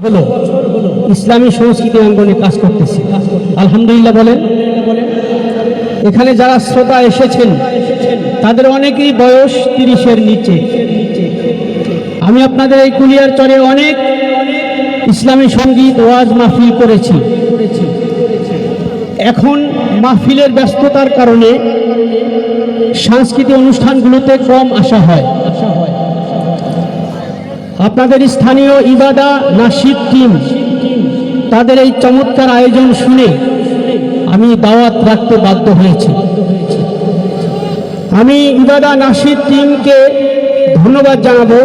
হলো ইসলামী সংস্কৃতি অঙ্গনে কাজ করতেছি। আলহামদুলিল্লাহ বলেন। এখানে যারা শ্রোতা এসেছেন তাদের অনেকেই বয়স 30-এর নিচে। আমি আপনাদের এই কুলিয়ারচরে অনেক ইসলামী সঙ্গীত ওয়াজ মাহফিল করেছি। এখন মাহফিলের ব্যস্ততার কারণে সাংস্কৃতিক অনুষ্ঠানগুলোতে কম আসা হয়। আপনাদের স্থানীয় ইবাদা নাশিদ টিম তাদের এই চমৎকার আয়োজন শুনে আমি দাওয়াত রাখতে বাধ্য হয়েছি। আমি ইবাদা নাশিদ টিমকে ধন্যবাদ জানাবো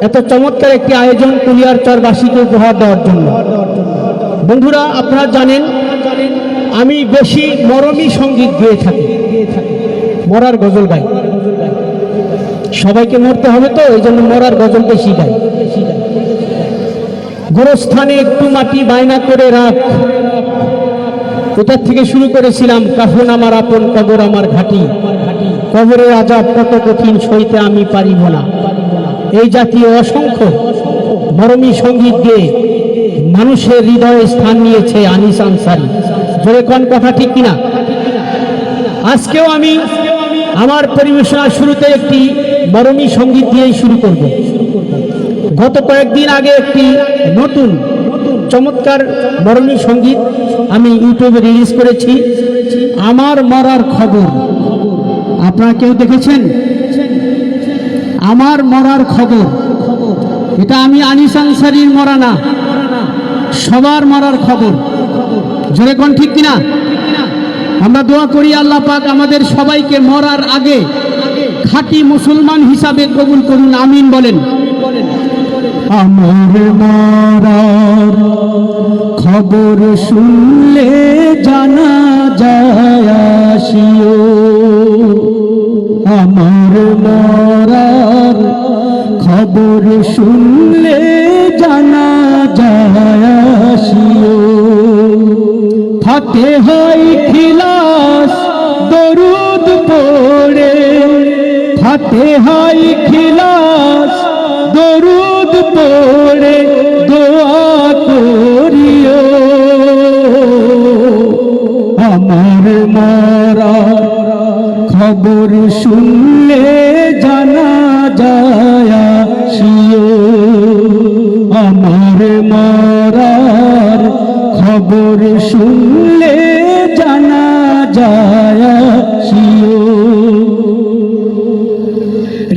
এত চমৎকার একটি আয়োজন কুলিয়ারচরবাসীকে উপহার দেওয়ার জন্য। বন্ধুরা, আপনারা জানেন আমি বেশি মরমী সঙ্গীত গেয়ে থাকি, মরার গজল গাই। সবাইকে মরতে হবে তো এই জন্য মরার গজল বেশি গাই। গোরস্থানে একটু মাটি বায়না করে রাখ, কোথার থেকে শুরু করেছিলাম। কাফন আমার আপন, কবর আমার ঘাটি, কবরের আযাব কত কঠিন সইতে আমি পারিব না। এই জাতীয় অসংখ্য মরমী সঙ্গীত গেয়ে মানুষের হৃদয়ে স্থান নিয়েছে আনিস আনসারী। জোরে কোন কথা ঠিক কিনা? আজকেও আমি আমার পরিবেশনার শুরুতে একটি মরমী সঙ্গীত দিয়েই শুরু করব। গত কয়েকদিন আগে একটি নতুন চমৎকার মরমী সঙ্গীত আমি ইউটিউবে রিলিজ করেছি, আমার মরার খবর। আপনারা কেউ দেখেছেন? আমার মরার খবর। এটা আমি আনিস আনসারীর মরা না, সবার মরার খবর। জোরে কোন ঠিক কিনা? আমরা দোয়া করি আল্লাহ পাক আমাদের সবাইকে মরার আগে খাঁটি মুসলমান হিসাবে কবুল করুন, আমিন বলেন। আমার মরার খবর শুনলে জানা যায় আসিও, আমার মরার খবর শুনলে জানা যায় আসিও। ফাতে হয় খিলাস দরুদ পড়ে, ফাতে হয় খিলাস দরুদ পড়ে দোয়া করিও, আমার মরার খবর শুনলে জানা যায় আসিও, আমার মরার খবর শুনলে জানা যায় আসিও।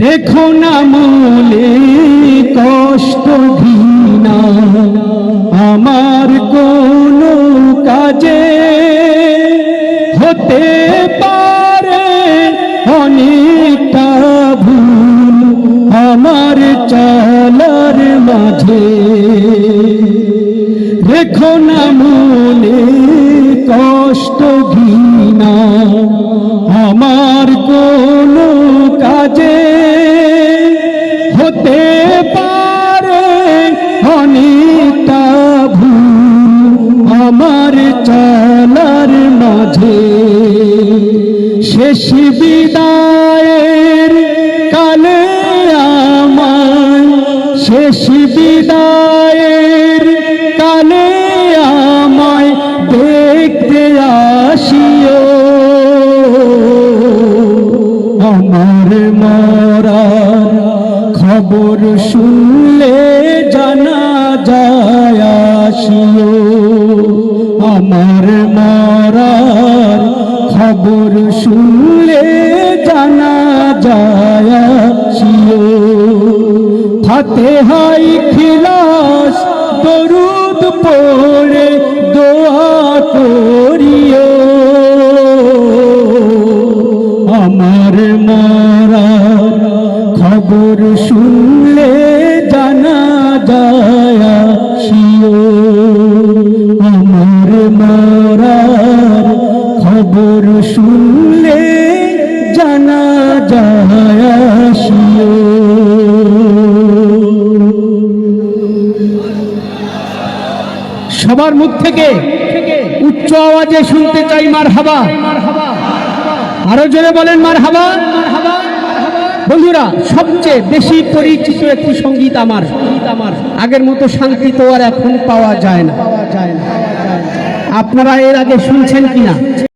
রেখো না মনে কষ্ট ঘৃণা আমার কোনো কাজে, হতে পারে অনেকটা ভুল আমার চলার মাঝে। রেখো না মনে কষ্ট ঘৃণা আমার কোনো কাজে, হতে পারে অনেকটা ভুল আমার চলার মাঝে। শেষ বিদায়ের কালে আমায়, শেষ বিদায়ের কালে আমায় দেখতে আসিও, আমার মরার খবর শুনলে জানা যায় আসিও, আমার মরার খবর শুনলে জানা যায় আসিও। ফাতে হয় খিলাস দরুদ পড়ে দোয়া করিও, আমার মরার খবর শুনলে জানা যায় আসিও, আমার মরার খবর শুনলে জানা যায় আসিও। সবার মুখ থেকে উচ্চ আওয়াজে শুনতে চাই মারহাবা। আরো জোরে বলেন মারহাবা। বন্ধুরা, সবচেয়ে বেশি পরিচিত একটি সঙ্গীত আমার, আগের মতো শান্তি তো আর এখন পাওয়া যায় না। আপনারা এর আগে শুনছেন কিনা?